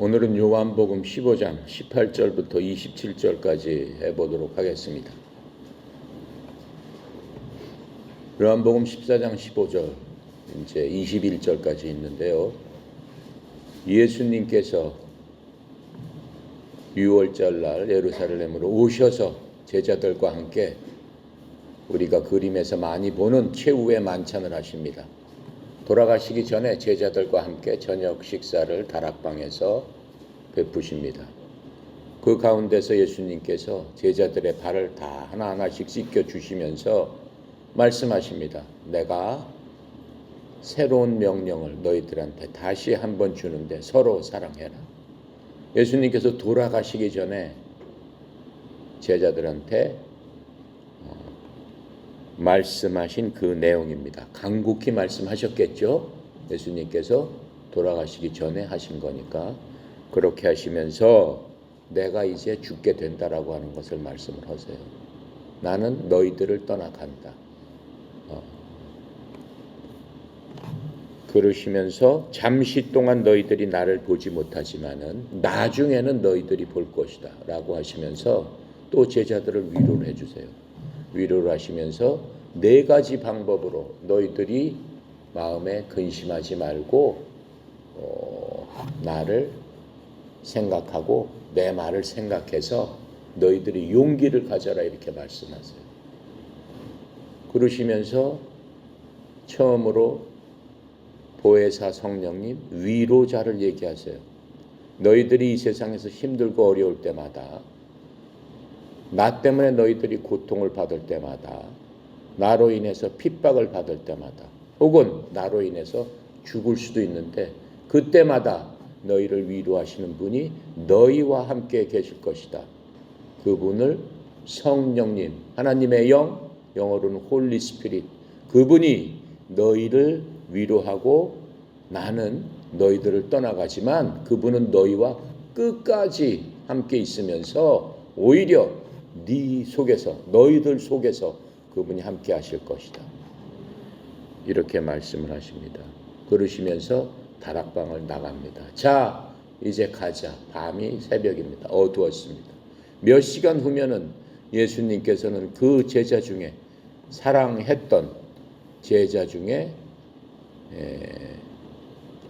오늘은 요한복음 15장 18절부터 27절까지 해보도록 하겠습니다. 요한복음 14장 15절 이제 21절까지 있는데요. 예수님께서 유월절날 예루살렘으로 오셔서 제자들과 함께 우리가 그림에서 많이 보는 최후의 만찬을 하십니다. 돌아가시기 전에 제자들과 함께 저녁 식사를 다락방에서 베푸십니다. 그 가운데서 예수님께서 제자들의 발을 다 하나하나씩 씻겨주시면서 말씀하십니다. 내가 새로운 명령을 너희들한테 다시 한번 주는데 서로 사랑해라. 예수님께서 돌아가시기 전에 제자들한테 말씀하신 그 내용입니다. 간곡히 말씀하셨겠죠. 예수님께서 돌아가시기 전에 하신 거니까 그렇게 하시면서 내가 이제 죽게 된다라고 하는 것을 말씀을 하세요. 나는 너희들을 떠나간다. 그러시면서 잠시 동안 너희들이 나를 보지 못하지만은 나중에는 너희들이 볼 것이다 라고 하시면서 또 제자들을 위로를 해주세요. 위로를 하시면서 네 가지 방법으로 너희들이 마음에 근심하지 말고 나를 생각하고 내 말을 생각해서 너희들이 용기를 가져라 이렇게 말씀하세요. 그러시면서 처음으로 보혜사 성령님 위로자를 얘기하세요. 너희들이 이 세상에서 힘들고 어려울 때마다 나 때문에 너희들이 고통을 받을 때마다 나로 인해서 핍박을 받을 때마다 혹은 나로 인해서 죽을 수도 있는데 그때마다 너희를 위로하시는 분이 너희와 함께 계실 것이다. 그분을 성령님, 하나님의 영, 영어로는 홀리 스피릿, 그분이 너희를 위로하고 나는 너희들을 떠나가지만 그분은 너희와 끝까지 함께 있으면서 오히려 네 속에서 너희들 속에서 그분이 함께 하실 것이다. 이렇게 말씀을 하십니다. 그러시면서 다락방을 나갑니다. 자, 이제 가자. 밤이 새벽입니다. 어두웠습니다. 몇 시간 후면은 예수님께서는 그 제자 중에 사랑했던 제자 중에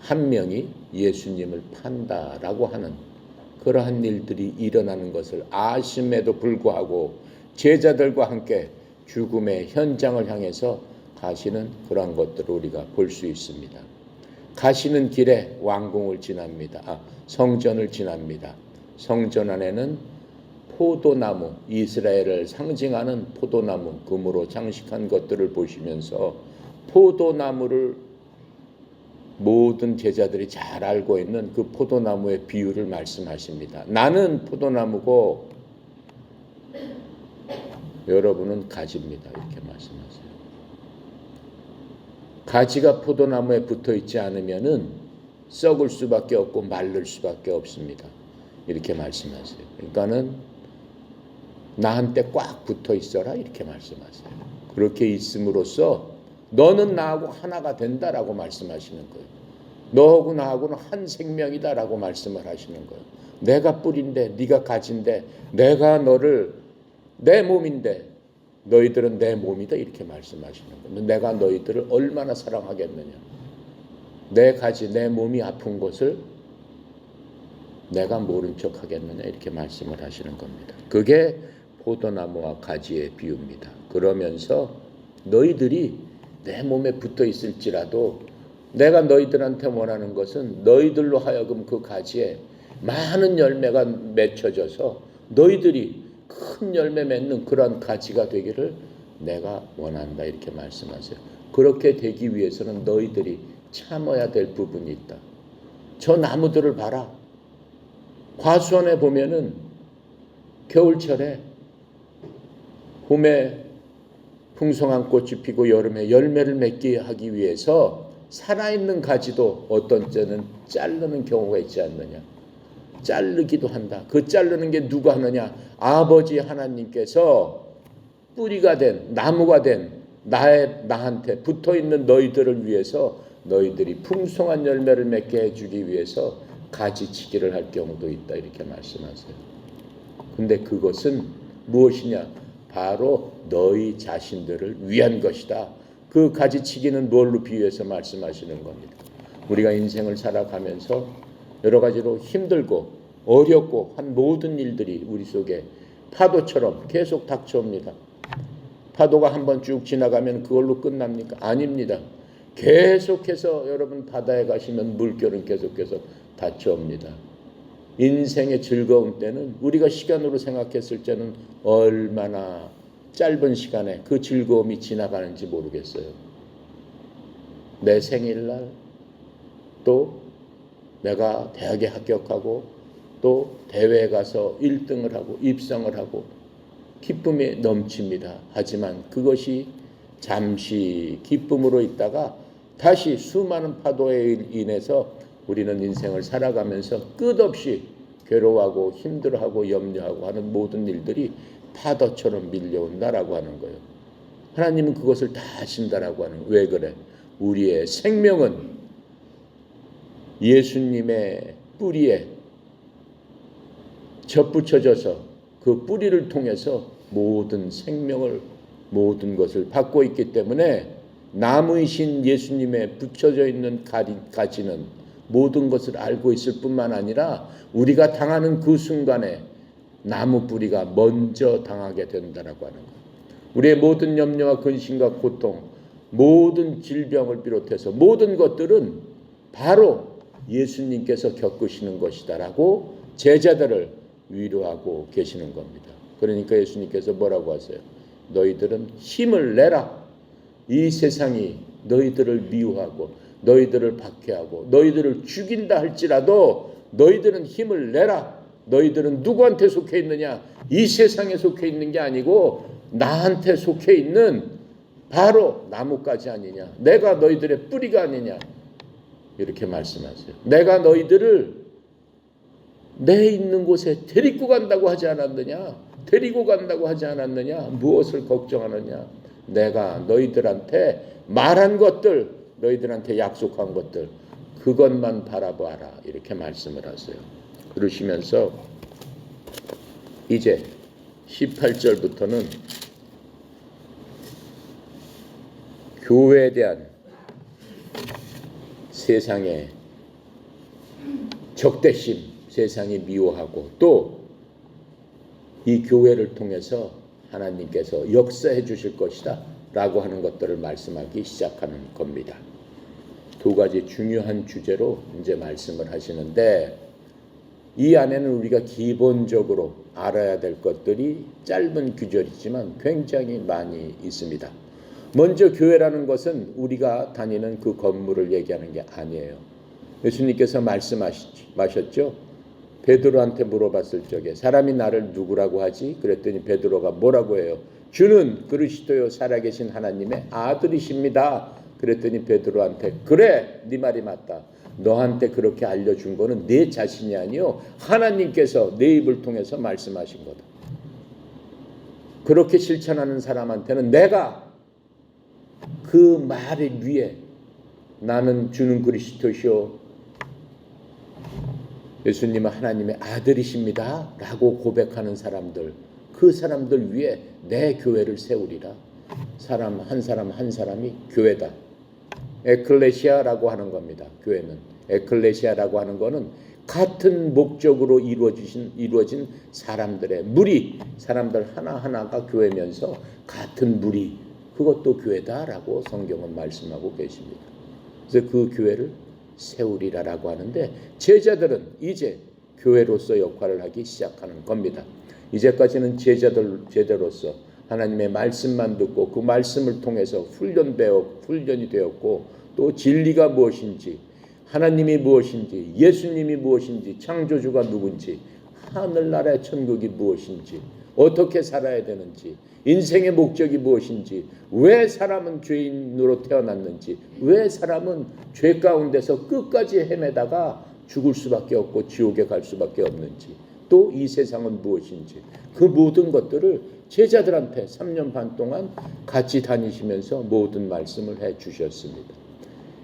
한 명이 예수님을 판다라고 하는 그러한 일들이 일어나는 것을 아심에도 불구하고 제자들과 함께 죽음의 현장을 향해서 가시는 그러한 것들을 우리가 볼 수 있습니다. 가시는 길에 왕궁을 지납니다. 성전을 지납니다. 성전 안에는 포도나무, 이스라엘을 상징하는 포도나무, 금으로 장식한 것들을 보시면서 포도나무를 모든 제자들이 잘 알고 있는 그 포도나무의 비유를 말씀하십니다. 나는 포도나무고 여러분은 가지입니다. 이렇게 말씀하세요. 가지가 포도나무에 붙어 있지 않으면은 썩을 수밖에 없고 마를 수밖에 없습니다. 이렇게 말씀하세요. 그러니까는 나한테 꽉 붙어 있어라 이렇게 말씀하세요. 그렇게 있음으로써 너는 나하고 하나가 된다라고 말씀하시는 거예요. 너하고 나하고는 한 생명이다라고 말씀을 하시는 거예요. 내가 뿌리인데 네가 가지인데 내가 너를 내 몸인데 너희들은 내 몸이다 이렇게 말씀하시는 거예요. 내가 너희들을 얼마나 사랑하겠느냐. 내 가지 내 몸이 아픈 것을 내가 모른 척 하겠느냐 이렇게 말씀을 하시는 겁니다. 그게 포도나무와 가지의 비유입니다. 그러면서 너희들이 내 몸에 붙어 있을지라도 내가 너희들한테 원하는 것은 너희들로 하여금 그 가지에 많은 열매가 맺혀져서 너희들이 큰 열매 맺는 그런 가지가 되기를 내가 원한다 이렇게 말씀하세요. 그렇게 되기 위해서는 너희들이 참아야 될 부분이 있다. 저 나무들을 봐라. 과수원에 보면은 겨울철에 봄에 풍성한 꽃이 피고 여름에 열매를 맺게 하기 위해서 살아있는 가지도 어떤 때는 자르는 경우가 있지 않느냐. 자르기도 한다. 그 자르는 게 누가 하느냐. 아버지 하나님께서 뿌리가 된 나무가 된 나한테 붙어있는 너희들을 위해서 너희들이 풍성한 열매를 맺게 해주기 위해서 가지치기를 할 경우도 있다 이렇게 말씀하세요. 근데 그것은 무엇이냐? 바로 너희 자신들을 위한 것이다. 그 가지치기는 뭘로 비유해서 말씀하시는 겁니다. 우리가 인생을 살아가면서 여러 가지로 힘들고 어렵고 한 모든 일들이 우리 속에 파도처럼 계속 닥쳐옵니다. 파도가 한번 쭉 지나가면 그걸로 끝납니까? 아닙니다. 계속해서 여러분 바다에 가시면 물결은 계속해서 닫혀옵니다. 인생의 즐거운 때는 우리가 시간으로 생각했을 때는 얼마나 짧은 시간에 그 즐거움이 지나가는지 모르겠어요. 내 생일날, 또 내가 대학에 합격하고 또 대회에 가서 1등을 하고 입상을 하고 기쁨이 넘칩니다. 하지만 그것이 잠시 기쁨으로 있다가 다시 수많은 파도에 인해서 우리는 인생을 살아가면서 끝없이 괴로워하고 힘들어하고 염려하고 하는 모든 일들이 파도처럼 밀려온다라고 하는 거예요. 하나님은 그것을 다 아신다라고 하는 거예요. 왜 그래? 우리의 생명은 예수님의 뿌리에 접붙여져서 그 뿌리를 통해서 모든 생명을 모든 것을 받고 있기 때문에 나무이신 예수님의 붙여져 있는 가지는 모든 것을 알고 있을 뿐만 아니라 우리가 당하는 그 순간에 나무 뿌리가 먼저 당하게 된다라고 하는 거예요. 우리의 모든 염려와 근심과 고통, 모든 질병을 비롯해서 모든 것들은 바로 예수님께서 겪으시는 것이다라고 제자들을 위로하고 계시는 겁니다. 그러니까 예수님께서 뭐라고 하세요? 너희들은 힘을 내라. 이 세상이 너희들을 미워하고 너희들을 박해하고 너희들을 죽인다 할지라도 너희들은 힘을 내라. 너희들은 누구한테 속해 있느냐? 이 세상에 속해 있는 게 아니고 나한테 속해 있는 바로 나무까지 아니냐? 내가 너희들의 뿌리가 아니냐? 이렇게 말씀하세요. 내가 너희들을 내 있는 곳에 데리고 간다고 하지 않았느냐? 데리고 간다고 하지 않았느냐? 무엇을 걱정하느냐? 내가 너희들한테 말한 것들, 너희들한테 약속한 것들, 그것만 바라봐라. 이렇게 말씀을 하세요. 그러시면서 이제 18절부터는 교회에 대한 세상의 적대심, 세상이 미워하고 또 이 교회를 통해서 하나님께서 역사해 주실 것이다 라고 하는 것들을 말씀하기 시작하는 겁니다. 두 가지 중요한 주제로 이제 말씀을 하시는데 이 안에는 우리가 기본적으로 알아야 될 것들이 짧은 구절이지만 굉장히 많이 있습니다. 먼저 교회라는 것은 우리가 다니는 그 건물을 얘기하는 게 아니에요. 예수님께서 말씀하셨죠. 베드로한테 물어봤을 적에 사람이 나를 누구라고 하지? 그랬더니 베드로가 뭐라고 해요? 주는 그리스도요 살아계신 하나님의 아들이십니다. 그랬더니 베드로한테 그래 네 말이 맞다. 너한테 그렇게 알려준 거는 네 자신이 아니요 하나님께서 내 입을 통해서 말씀하신 거다. 그렇게 실천하는 사람한테는 내가 그 말 위에 나는 주는 그리스도시요 예수님은 하나님의 아들이십니다 라고 고백하는 사람들, 그 사람들 위에 내 교회를 세우리라. 사람 한 사람이 교회다. 에클레시아라고 하는 겁니다. 교회는 에클레시아라고 하는 거는 같은 목적으로 이루어진 사람들의 무리, 사람들 하나하나가 교회면서 같은 무리, 그것도 교회다라고 성경은 말씀하고 계십니다. 그래서 그 교회를 세우리라라고 하는데 제자들은 이제 교회로서 역할을 하기 시작하는 겁니다. 이제까지는 제자로서 하나님의 말씀만 듣고 그 말씀을 통해서 훈련이 되었고 또 진리가 무엇인지 하나님이 무엇인지 예수님이 무엇인지 창조주가 누군지 하늘나라의 천국이 무엇인지 어떻게 살아야 되는지 인생의 목적이 무엇인지 왜 사람은 죄인으로 태어났는지 왜 사람은 죄 가운데서 끝까지 헤매다가 죽을 수밖에 없고 지옥에 갈 수밖에 없는지 또 이 세상은 무엇인지 그 모든 것들을 제자들한테 3년 반 동안 같이 다니시면서 모든 말씀을 해 주셨습니다.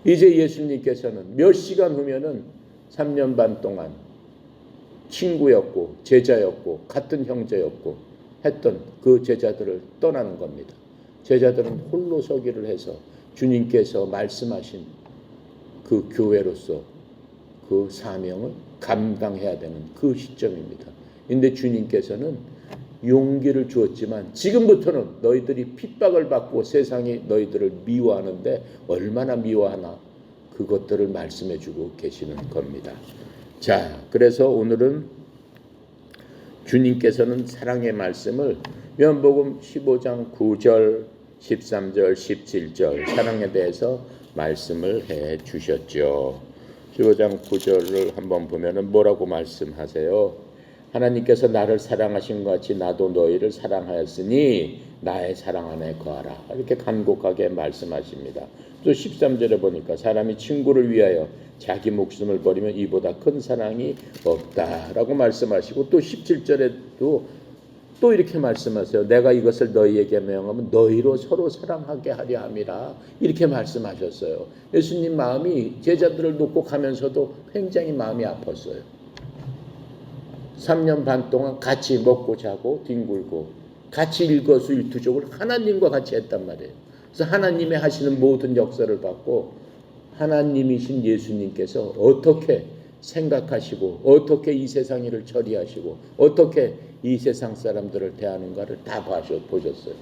이제 예수님께서는 몇 시간 후면은 3년 반 동안 친구였고 제자였고 같은 형제였고 했던 그 제자들을 떠나는 겁니다. 제자들은 홀로 서기를 해서 주님께서 말씀하신 그 교회로서 그 사명을 감당해야 되는 그 시점입니다. 근데 주님께서는 용기를 주었지만 지금부터는 너희들이 핍박을 받고 세상이 너희들을 미워하는데 얼마나 미워하나 그것들을 말씀해 주고 계시는 겁니다. 자, 그래서 오늘은 주님께서는 사랑의 말씀을 요한복음 15장 9절, 13절, 17절 사랑에 대해서 말씀을 해 주셨죠. 15장 9절을 한번 보면은 뭐라고 말씀하세요? 하나님께서 나를 사랑하신 것 같이 나도 너희를 사랑하였으니 나의 사랑 안에 거하라. 이렇게 간곡하게 말씀하십니다. 또 13절에 보니까 사람이 친구를 위하여 자기 목숨을 버리면 이보다 큰 사랑이 없다라고 말씀하시고 또 17절에도 또 이렇게 말씀하세요. 내가 이것을 너희에게 명하면 너희로 서로 사랑하게 하려 함이라. 이렇게 말씀하셨어요. 예수님 마음이 제자들을 놓고 가면서도 굉장히 마음이 아팠어요. 3년 반 동안 같이 먹고 자고 뒹굴고 같이 일거수일투족을 하나님과 같이 했단 말이에요. 그래서 하나님의 하시는 모든 역사를 받고 하나님이신 예수님께서 어떻게 생각하시고 어떻게 이 세상 일을 처리하시고 어떻게 이 세상 사람들을 대하는가를 다 보셨어요.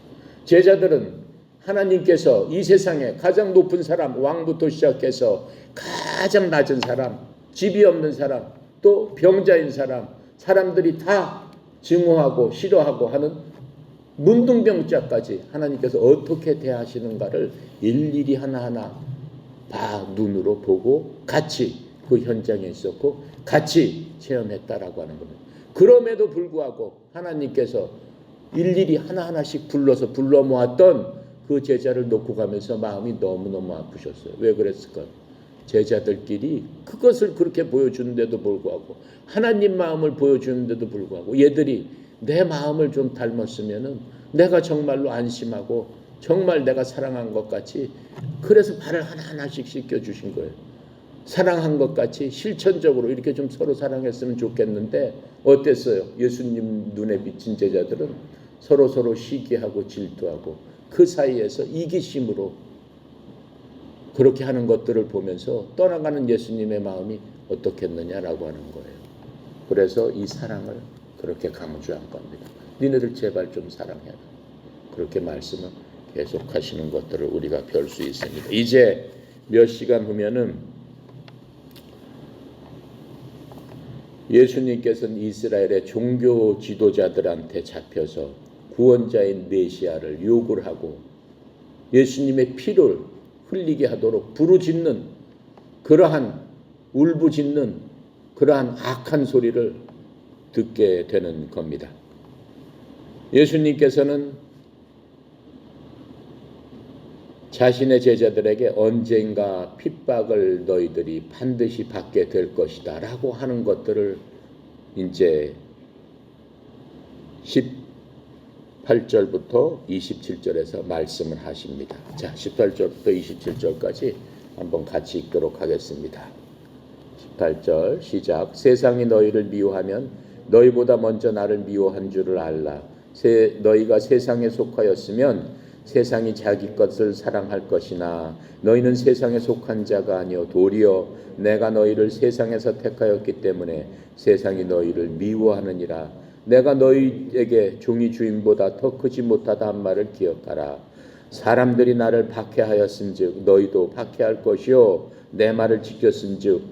제자들은 하나님께서 이 세상에 가장 높은 사람 왕부터 시작해서 가장 낮은 사람 집이 없는 사람 또 병자인 사람들이 다 증오하고 싫어하고 하는 문둥병자까지 하나님께서 어떻게 대하시는가를 일일이 하나하나 다 눈으로 보고 같이 그 현장에 있었고 같이 체험했다라고 하는 겁니다. 그럼에도 불구하고 하나님께서 일일이 하나하나씩 불러 모았던 그 제자를 놓고 가면서 마음이 너무너무 아프셨어요. 왜 그랬을까요? 제자들끼리 그것을 그렇게 보여주는데도 불구하고 하나님 마음을 보여주는데도 불구하고 얘들이 내 마음을 좀 닮았으면은 내가 정말로 안심하고 정말 내가 사랑한 것 같이 그래서 발을 하나하나씩 씻겨주신 거예요. 사랑한 것 같이 실천적으로 이렇게 좀 서로 사랑했으면 좋겠는데 어땠어요? 예수님 눈에 비친 제자들은 서로 시기하고 질투하고 그 사이에서 이기심으로 그렇게 하는 것들을 보면서 떠나가는 예수님의 마음이 어떻겠느냐라고 하는 거예요. 그래서 이 사랑을 그렇게 강조한 겁니다. 니네들 제발 좀 사랑해라. 그렇게 말씀을 계속 하시는 것들을 우리가 별 수 있습니다. 이제 몇 시간 후면은 예수님께서는 이스라엘의 종교 지도자들한테 잡혀서 구원자인 메시아를 욕을 하고 예수님의 피를 흘리게 하도록 부르짖는 그러한 울부짖는 그러한 악한 소리를 듣게 되는 겁니다. 예수님께서는 자신의 제자들에게 언젠가 핍박을 너희들이 반드시 받게 될 것이다 라고 하는 것들을 이제 18절부터 27절에서 말씀을 하십니다. 자, 18절부터 27절까지 한번 같이 읽도록 하겠습니다. 18절 시작. 세상이 너희를 미워하면 너희보다 먼저 나를 미워한 줄을 알라. 너희가 세상에 속하였으면 세상이 자기 것을 사랑할 것이나 너희는 세상에 속한 자가 아니요 도리어 내가 너희를 세상에서 택하였기 때문에 세상이 너희를 미워하느니라. 내가 너희에게 종이 주인보다 더 크지 못하다 한 말을 기억하라. 사람들이 나를 박해하였은즉 너희도 박해할 것이요 내 말을 지켰은즉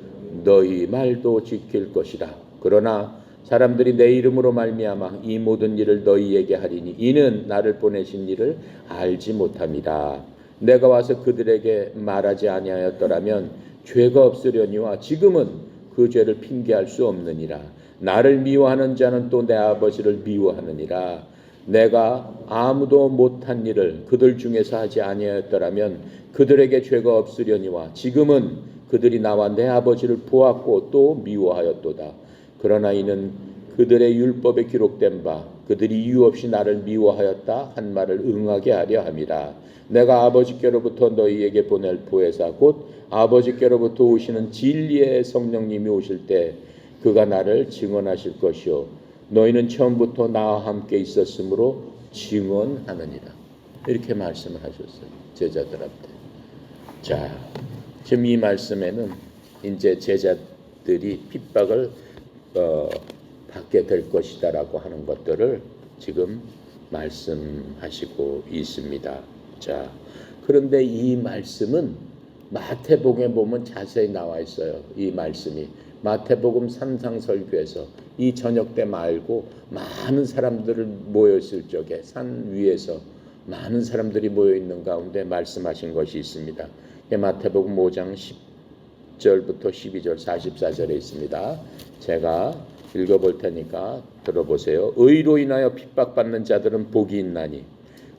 너희 말도 지킬 것이라. 그러나 사람들이 내 이름으로 말미암아 이 모든 일을 너희에게 하리니 이는 나를 보내신 이를 알지 못함이라. 내가 와서 그들에게 말하지 아니하였더라면 죄가 없으려니와 지금은 그 죄를 핑계할 수 없느니라. 나를 미워하는 자는 또 내 아버지를 미워하느니라. 내가 아무도 못한 일을 그들 중에서 하지 아니하였더라면 그들에게 죄가 없으려니와 지금은 그들이 나와 내 아버지를 보았고 또 미워하였도다. 그러나 이는 그들의 율법에 기록된 바 그들이 이유 없이 나를 미워하였다 한 말을 응하게 하려 함이라. 내가 아버지께로부터 너희에게 보낼 보혜사 곧 아버지께로부터 오시는 진리의 성령님이 오실 때 그가 나를 증언하실 것이요 너희는 처음부터 나와 함께 있었으므로 증언하느니라. 이렇게 말씀을 하셨어요. 제자들한테. 자, 지금 이 말씀에는 이제 제자들이 핍박을 받게 될 것이다라고 하는 것들을 지금 말씀하시고 있습니다. 자, 그런데 이 말씀은 마태복음에 보면 자세히 나와 있어요. 이 말씀이 마태복음 산상설교에서 이 저녁 때 말고 많은 사람들을 모였을 적에 산 위에서 많은 사람들이 모여 있는 가운데 말씀하신 것이 있습니다. 마태복음 5장 10절부터 12절 44절에 있습니다. 제가 읽어볼 테니까 들어보세요. 의로 인하여 핍박받는 자들은 복이 있나니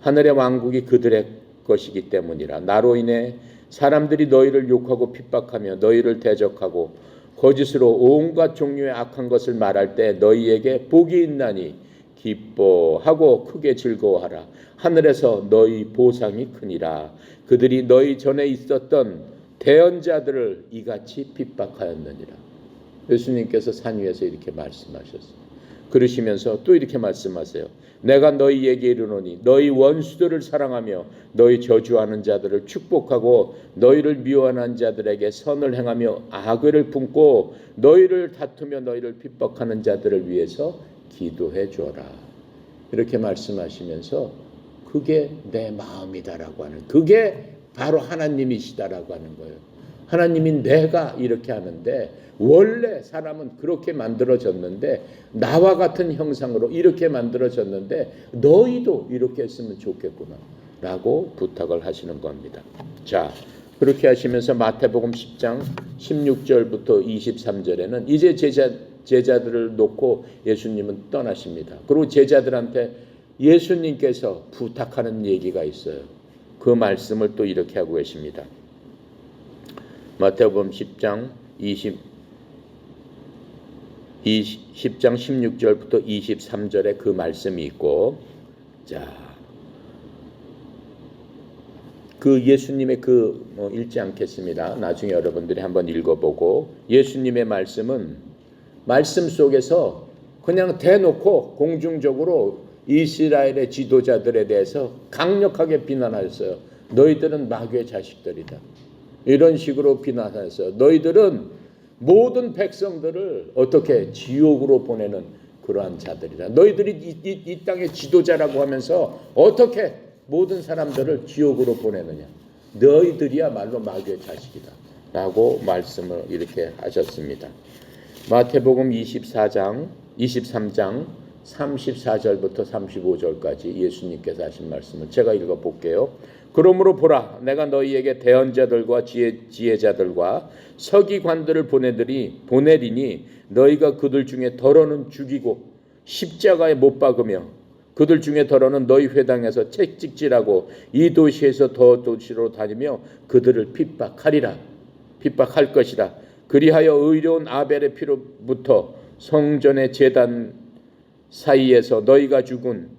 하늘의 왕국이 그들의 것이기 때문이라. 나로 인해 사람들이 너희를 욕하고 핍박하며 너희를 대적하고 거짓으로 온갖 종류의 악한 것을 말할 때 너희에게 복이 있나니 기뻐하고 크게 즐거워하라. 하늘에서 너희 보상이 크니라. 그들이 너희 전에 있었던 대언자들을 이같이 핍박하였느니라. 예수님께서 산 위에서 이렇게 말씀하셨어요. 그러시면서 또 이렇게 말씀하세요. 내가 너희에게 이르노니 너희 원수들을 사랑하며 너희 저주하는 자들을 축복하고 너희를 미워하는 자들에게 선을 행하며 악을 품고 너희를 다투며 너희를 핍박하는 자들을 위해서 기도해 줘라. 이렇게 말씀하시면서 그게 내 마음이다라고 하는, 그게 바로 하나님이시다라고 하는 거예요. 하나님이 내가 이렇게 하는데 원래 사람은 그렇게 만들어졌는데 나와 같은 형상으로 이렇게 만들어졌는데 너희도 이렇게 했으면 좋겠구나 라고 부탁을 하시는 겁니다. 자, 그렇게 하시면서 마태복음 10장 16절부터 23절에는 이제 제자들을 놓고 예수님은 떠나십니다. 그리고 제자들한테 예수님께서 부탁하는 얘기가 있어요. 그 말씀을 또 이렇게 하고 계십니다. 마태복음 10장 16절부터 23절에 그 말씀이 있고, 자, 그 예수님의 읽지 않겠습니다. 나중에 여러분들이 한번 읽어보고, 예수님의 말씀은 말씀 속에서 그냥 대놓고 공중적으로 이스라엘의 지도자들에 대해서 강력하게 비난하였어요. 너희들은 마귀의 자식들이다. 이런 식으로 비난하였어요. 너희들은 모든 백성들을 어떻게 지옥으로 보내는 그러한 자들이다. 너희들이 이 땅의 지도자라고 하면서 어떻게 모든 사람들을 지옥으로 보내느냐. 너희들이야말로 마귀의 자식이다 라고 말씀을 이렇게 하셨습니다. 마태복음 23장 34절부터 35절까지 예수님께서 하신 말씀을 제가 읽어볼게요. 그러므로 보라, 내가 너희에게 대언자들과 지혜자들과 서기관들을 보내리니 너희가 그들 중에 더러는 죽이고 십자가에 못 박으며 그들 중에 더러는 너희 회당에서 채찍질하고 이 도시에서 더 도시로 다니며 그들을 핍박할 것이라. 그리하여 의로운 아벨의 피로부터 성전의 제단 사이에서 너희가 죽인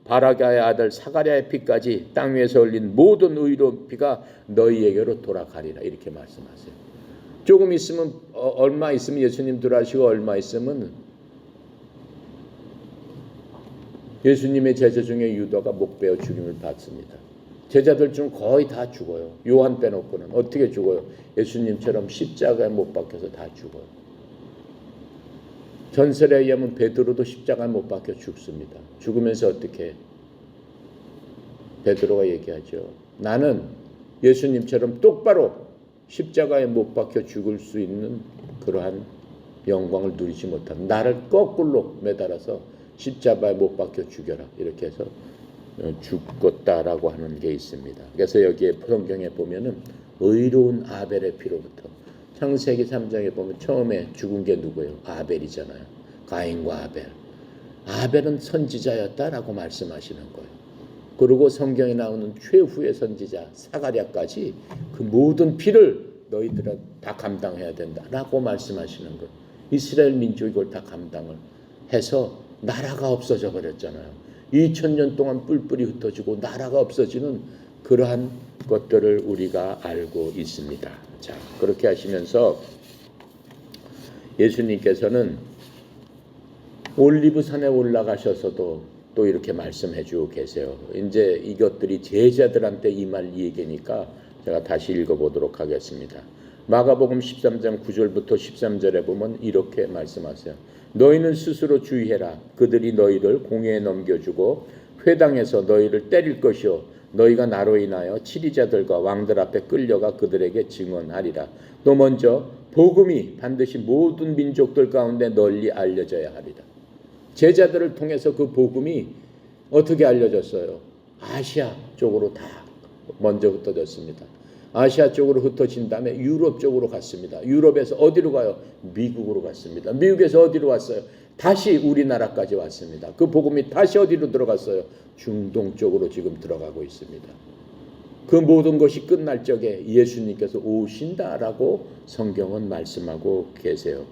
바라가의 아들 사가랴의 피까지 땅 위에서 흘린 모든 의로운 피가 너희에게로 돌아가리라. 이렇게 말씀하세요. 조금 있으면 얼마 있으면 예수님 들어가시고 얼마 있으면 예수님의 제자 중에 유다가 목베어 죽임을 받습니다. 제자들 중 거의 다 죽어요. 요한 빼놓고는. 어떻게 죽어요? 예수님처럼 십자가에 못 박혀서 다 죽어요. 전설에 의하면 베드로도 십자가에 못 박혀 죽습니다. 죽으면서 어떻게 해? 베드로가 얘기하죠. 나는 예수님처럼 똑바로 십자가에 못 박혀 죽을 수 있는 그러한 영광을 누리지 못한, 나를 거꾸로 매달아서 십자가에 못 박혀 죽여라. 이렇게 해서 죽었다라고 하는 게 있습니다. 그래서 여기에 성경에 보면은 의로운 아벨의 피로부터, 창세기 3장에 보면 처음에 죽은 게 누구예요? 아벨이잖아요. 가인과 아벨. 아벨은 선지자였다라고 말씀하시는 거예요. 그리고 성경에 나오는 최후의 선지자 사가랴까지 그 모든 피를 너희들은 다 감당해야 된다라고 말씀하시는 거예요. 이스라엘 민족이 이걸 다 감당을 해서 나라가 없어져 버렸잖아요. 2000년 동안 뿔뿔이 흩어지고 나라가 없어지는 그러한 것들을 우리가 알고 있습니다. 자, 그렇게 하시면서 예수님께서는 올리브산에 올라가셔서도 또 이렇게 말씀해 주고 계세요. 이제 이것들이 제자들한테 임할 얘기니까 제가 다시 읽어보도록 하겠습니다. 마가복음 13장 9절부터 13절에 보면 이렇게 말씀하세요. 너희는 스스로 주의해라. 그들이 너희를 공회에 넘겨주고 회당에서 너희를 때릴 것이요 너희가 나로 인하여 치리자들과 왕들 앞에 끌려가 그들에게 증언하리라. 또 먼저 복음이 반드시 모든 민족들 가운데 널리 알려져야 하리라. 제자들을 통해서 그 복음이 어떻게 알려졌어요? 아시아 쪽으로 다 먼저 흩어졌습니다. 아시아 쪽으로 흩어진 다음에 유럽 쪽으로 갔습니다. 유럽에서 어디로 가요? 미국으로 갔습니다. 미국에서 어디로 왔어요? 다시 우리나라까지 왔습니다. 그 복음이 다시 어디로 들어갔어요? 중동 쪽으로 지금 들어가고 있습니다. 그 모든 것이 끝날 적에 예수님께서 오신다라고 성경은 말씀하고 계세요.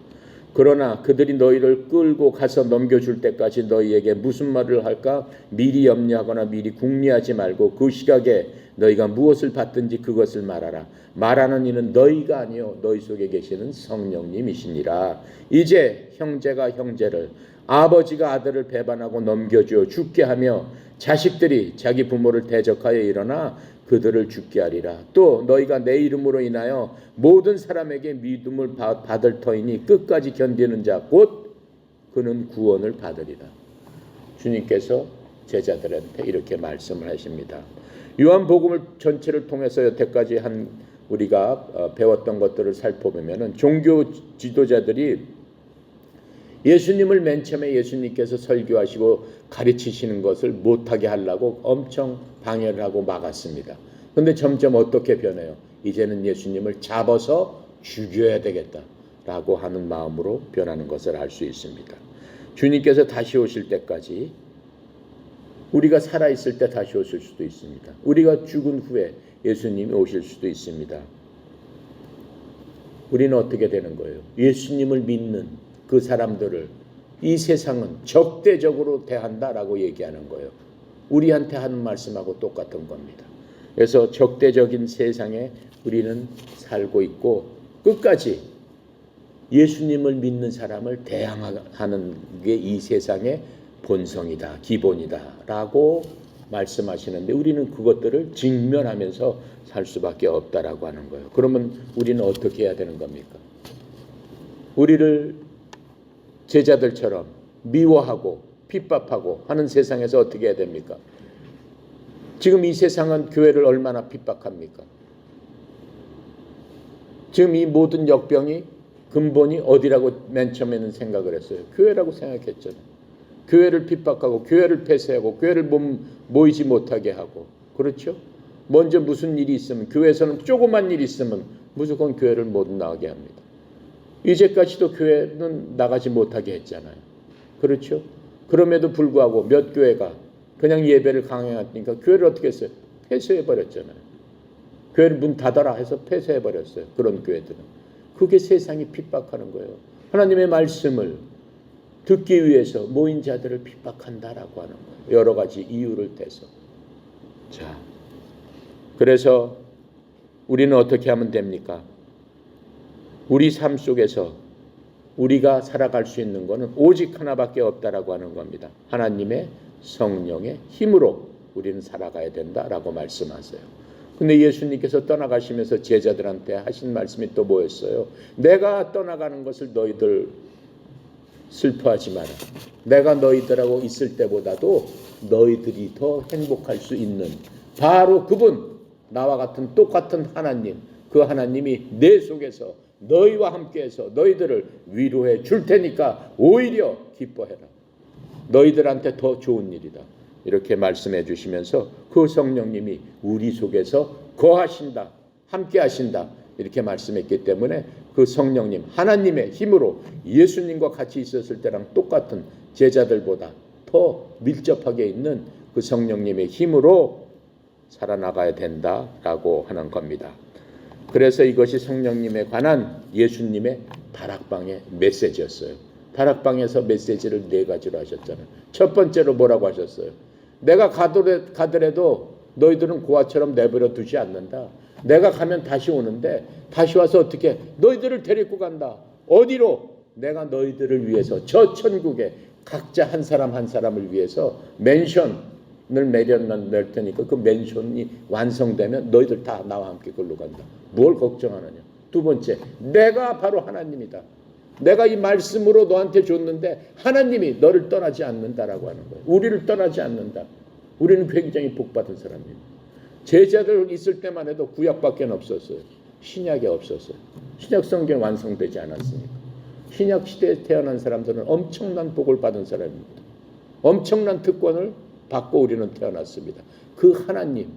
그러나 그들이 너희를 끌고 가서 넘겨줄 때까지 너희에게 무슨 말을 할까 미리 염려하거나 미리 궁리하지 말고 그 시각에 너희가 무엇을 받든지 그것을 말하라. 말하는 이는 너희가 아니요 너희 속에 계시는 성령님이시니라. 이제 형제가 형제를 아버지가 아들을 배반하고 넘겨주어 죽게 하며 자식들이 자기 부모를 대적하여 일어나 그들을 죽게 하리라. 또 너희가 내 이름으로 인하여 모든 사람에게 믿음을 받을 터이니 끝까지 견디는 자 곧 그는 구원을 받으리라. 주님께서 제자들한테 이렇게 말씀을 하십니다. 요한복음을 전체를 통해서 여태까지 한 우리가 배웠던 것들을 살펴보면은 종교 지도자들이 예수님을 맨 처음에 예수님께서 설교하시고 가르치시는 것을 못하게 하려고 엄청 방해를 하고 막았습니다. 그런데 점점 어떻게 변해요? 이제는 예수님을 잡아서 죽여야 되겠다라고 하는 마음으로 변하는 것을 알 수 있습니다. 주님께서 다시 오실 때까지 우리가 살아있을 때 다시 오실 수도 있습니다. 우리가 죽은 후에 예수님이 오실 수도 있습니다. 우리는 어떻게 되는 거예요? 예수님을 믿는 그 사람들을 이 세상은 적대적으로 대한다라고 얘기하는 거예요. 우리한테 하는 말씀하고 똑같은 겁니다. 그래서 적대적인 세상에 우리는 살고 있고 끝까지 예수님을 믿는 사람을 대항하는 게 이 세상의 본성이다, 기본이다 라고 말씀하시는데 우리는 그것들을 직면하면서 살 수밖에 없다라고 하는 거예요. 그러면 우리는 어떻게 해야 되는 겁니까? 우리를 제자들처럼 미워하고 핍박하고 하는 세상에서 어떻게 해야 됩니까? 지금 이 세상은 교회를 얼마나 핍박합니까? 지금 이 모든 역병이 근본이 어디라고 맨 처음에는 생각을 했어요? 교회라고 생각했잖아요. 교회를 핍박하고 교회를 폐쇄하고 교회를 모이지 못하게 하고 그렇죠? 먼저 무슨 일이 있으면 교회에서는 조그만 일이 있으면 무조건 교회를 못 나가게 합니다. 이제까지도 교회는 나가지 못하게 했잖아요. 그렇죠? 그럼에도 불구하고 몇 교회가 그냥 예배를 강행하니까 교회를 어떻게 했어요? 폐쇄해버렸잖아요. 교회를 문 닫아라 해서 폐쇄해버렸어요. 그런 교회들은. 그게 세상이 핍박하는 거예요. 하나님의 말씀을 듣기 위해서 모인 자들을 핍박한다라고 하는 거예요. 여러 가지 이유를 대서. 자, 그래서 우리는 어떻게 하면 됩니까? 우리 삶 속에서 우리가 살아갈 수 있는 것은 오직 하나밖에 없다라고 하는 겁니다. 하나님의 성령의 힘으로 우리는 살아가야 된다라고 말씀하세요. 근데 예수님께서 떠나가시면서 제자들한테 하신 말씀이 또 뭐였어요? 내가 떠나가는 것을 너희들 슬퍼하지 마라. 내가 너희들하고 있을 때보다도 너희들이 더 행복할 수 있는 바로 그분, 나와 같은 똑같은 하나님, 그 하나님이 내 속에서 너희와 함께해서 너희들을 위로해 줄 테니까 오히려 기뻐해라. 너희들한테 더 좋은 일이다. 이렇게 말씀해 주시면서 그 성령님이 우리 속에서 거하신다, 함께 하신다 이렇게 말씀했기 때문에 그 성령님 하나님의 힘으로 예수님과 같이 있었을 때랑 똑같은 제자들보다 더 밀접하게 있는 그 성령님의 힘으로 살아나가야 된다라고 하는 겁니다. 그래서 이것이 성령님에 관한 예수님의 다락방의 메시지였어요. 다락방에서 메시지를 4가지로 하셨잖아요. 첫 번째로 뭐라고 하셨어요? 내가 가더라도 너희들은 고아처럼 내버려 두지 않는다. 내가 가면 다시 오는데 다시 와서 어떻게 너희들을 데리고 간다. 어디로? 내가 너희들을 위해서 저 천국에 각자 한 사람 한 사람을 위해서 맨션을 낼 테니까 그 맨션이 완성되면 너희들 다 나와 함께 그걸로 간다. 뭘 걱정하느냐. 두 번째, 내가 바로 하나님이다. 내가 이 말씀으로 너한테 줬는데 하나님이 너를 떠나지 않는다라고 하는 거예요. 우리를 떠나지 않는다. 우리는 굉장히 복받은 사람입니다. 제자들 있을 때만 해도 구약밖에 없었어요. 신약이 없었어요. 신약 성경 완성되지 않았으니까. 신약 시대에 태어난 사람들은 엄청난 복을 받은 사람입니다. 엄청난 특권을 받고 우리는 태어났습니다. 그 하나님,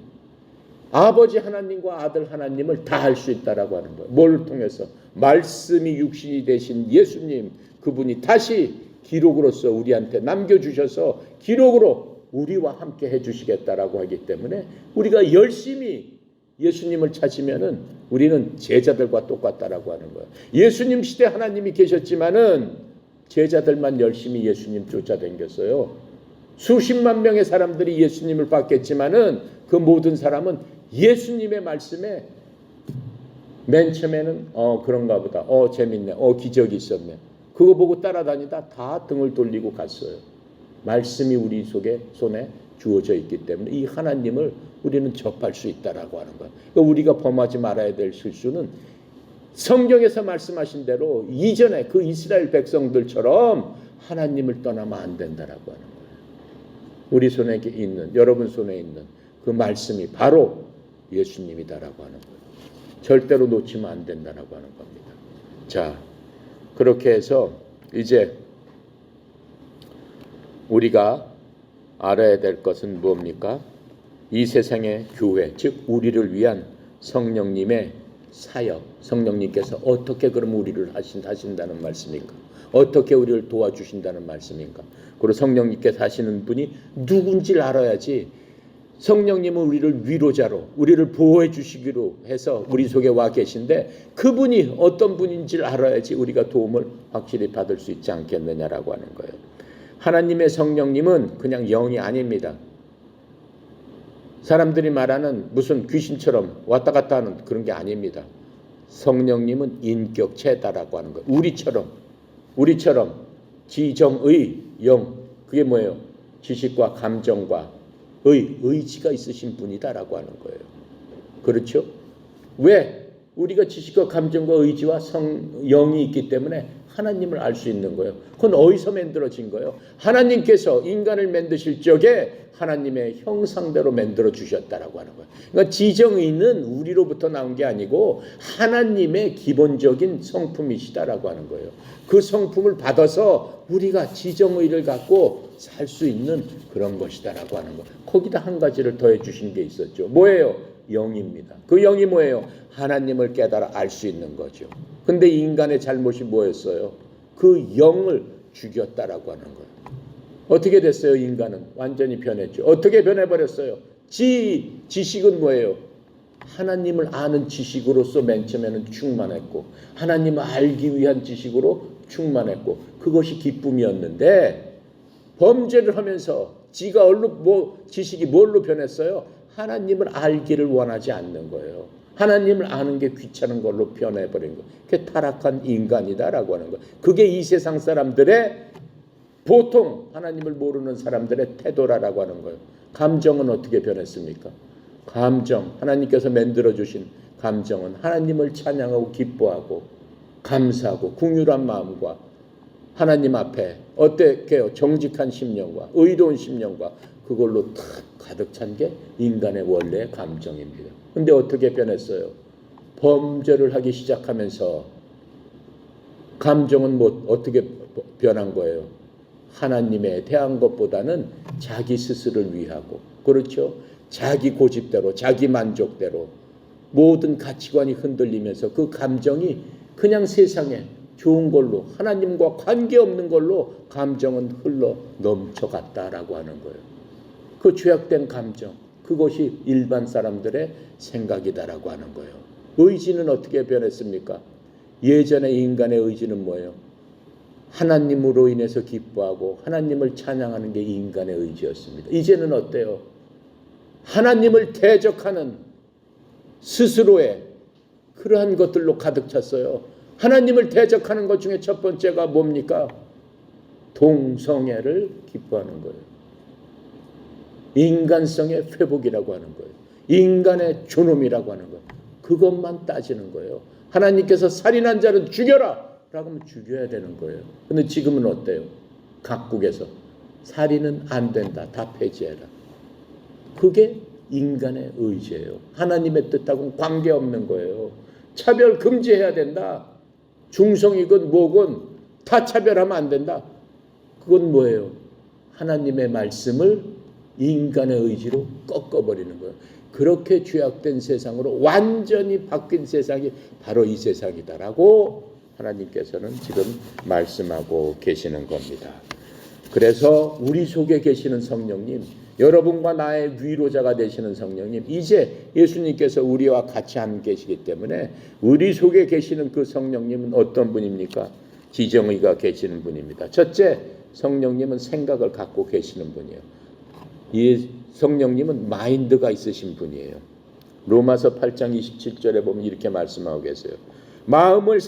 아버지 하나님과 아들 하나님을 다 할 수 있다라고 하는 거예요. 뭘 통해서? 말씀이 육신이 되신 예수님, 그분이 다시 기록으로서 우리한테 남겨주셔서 기록으로 우리와 함께 해주시겠다라고 하기 때문에 우리가 열심히 예수님을 찾으면은 우리는 제자들과 똑같다라고 하는 거예요. 예수님 시대 하나님이 계셨지만은 제자들만 열심히 예수님 쫓아다녔어요. 수십만 명의 사람들이 예수님을 받겠지만은 그 모든 사람은 예수님의 말씀에 맨 처음에는 그런가 보다. 재밌네. 기적이 있었네. 그거 보고 따라다니다 다 등을 돌리고 갔어요. 말씀이 우리 손에 주어져 있기 때문에 이 하나님을 우리는 접할 수 있다라고 하는 거예요. 그러니까 우리가 범하지 말아야 될 실수는 성경에서 말씀하신 대로 이전에 그 이스라엘 백성들처럼 하나님을 떠나면 안 된다라고 하는 거예요. 우리 손에 있는, 여러분 손에 있는 그 말씀이 바로 예수님이다라고 하는 거예요. 절대로 놓치면 안 된다라고 하는 겁니다. 자, 그렇게 해서 이제 우리가 알아야 될 것은 뭡니까? 이 세상의 교회, 즉 우리를 위한 성령님의 사역, 성령님께서 어떻게 그럼 우리를 하신다는 말씀인가? 어떻게 우리를 도와주신다는 말씀인가? 그리고 성령님께서 하시는 분이 누군지를 알아야지. 성령님은 우리를 위로자로, 우리를 보호해 주시기로 해서 우리 속에 와 계신데 그분이 어떤 분인지를 알아야지 우리가 도움을 확실히 받을 수 있지 않겠느냐라고 하는 거예요. 하나님의 성령님은 그냥 영이 아닙니다. 사람들이 말하는 무슨 귀신처럼 왔다 갔다 하는 그런 게 아닙니다. 성령님은 인격체다라고 하는 거예요. 우리처럼 지정의 영, 그게 뭐예요? 지식과 감정과 의지가 있으신 분이다라고 하는 거예요. 그렇죠? 왜? 우리가 지식과 감정과 의지와 영이 있기 때문에 하나님을 알 수 있는 거예요. 그건 어디서 만들어진 거예요? 하나님께서 인간을 만드실 적에 하나님의 형상대로 만들어 주셨다라고 하는 거예요. 그러니까 지정의는 우리로부터 나온 게 아니고 하나님의 기본적인 성품이시다라고 하는 거예요. 그 성품을 받아서 우리가 지정의를 갖고 살 수 있는 그런 것이다라고 하는 거예요. 거기다 한 가지를 더해 주신 게 있었죠. 뭐예요? 영입니다. 그 영이 뭐예요? 하나님을 깨달아 알 수 있는 거죠. 근데 인간의 잘못이 뭐였어요? 그 영을 죽였다라고 하는 거예요. 어떻게 됐어요? 인간은 완전히 변했죠. 어떻게 변해버렸어요? 지식은 뭐예요? 하나님을 아는 지식으로서 맨 처음에는 충만했고 하나님을 알기 위한 지식으로 충만했고 그것이 기쁨이었는데 범죄를 하면서 지가 지식이 뭘로 변했어요? 하나님을 알기를 원하지 않는 거예요. 하나님을 아는 게 귀찮은 걸로 변해버린 거예요. 그게 타락한 인간이다라고 하는 거예요. 그게 이 세상 사람들의 보통 하나님을 모르는 사람들의 태도라고 하는 거예요. 감정은 어떻게 변했습니까? 감정, 하나님께서 만들어주신 감정은 하나님을 찬양하고 기뻐하고 감사하고 긍휼한 마음과 하나님 앞에 어떻게요? 정직한 심령과 의로운 심령과 그걸로 탁 가득 찬 게 인간의 원래의 감정입니다. 근데 어떻게 변했어요? 범죄를 하기 시작하면서 감정은 어떻게 변한 거예요? 하나님에 대한 것보다는 자기 스스로를 위하고, 그렇죠? 자기 고집대로, 자기 만족대로 모든 가치관이 흔들리면서 그 감정이 그냥 세상에 좋은 걸로, 하나님과 관계없는 걸로 감정은 흘러 넘쳐갔다라고 하는 거예요. 그 죄악된 감정, 그것이 일반 사람들의 생각이다라고 하는 거예요. 의지는 어떻게 변했습니까? 예전에 인간의 의지는 뭐예요? 하나님으로 인해서 기뻐하고 하나님을 찬양하는 게 인간의 의지였습니다. 이제는 어때요? 하나님을 대적하는 스스로의 그러한 것들로 가득 찼어요. 하나님을 대적하는 것 중에 첫 번째가 뭡니까? 동성애를 기뻐하는 거예요. 인간성의 회복이라고 하는 거예요. 인간의 존엄이라고 하는 거예요. 그것만 따지는 거예요. 하나님께서 살인한 자는 죽여라 라고 하면 죽여야 되는 거예요. 근데 지금은 어때요? 각국에서 살인은 안 된다. 다 폐지해라. 그게 인간의 의지예요. 하나님의 뜻하고는 관계없는 거예요. 차별 금지해야 된다. 중성이건 뭐건 다 차별하면 안 된다. 그건 뭐예요? 하나님의 말씀을 인간의 의지로 꺾어버리는 거예요. 그렇게 죄악된 세상으로 완전히 바뀐 세상이 바로 이 세상이다라고 하나님께서는 지금 말씀하고 계시는 겁니다. 그래서 우리 속에 계시는 성령님, 여러분과 나의 위로자가 되시는 성령님, 이제 예수님께서 우리와 같이 함께 계시기 때문에 우리 속에 계시는 그 성령님은 어떤 분입니까? 지정의가 계시는 분입니다. 첫째, 성령님은 생각을 갖고 계시는 분이에요. 이 성령님은 마인드가 있으신 분이에요. 로마서 8장 27절에 보면 이렇게 말씀하고 계세요. 마음을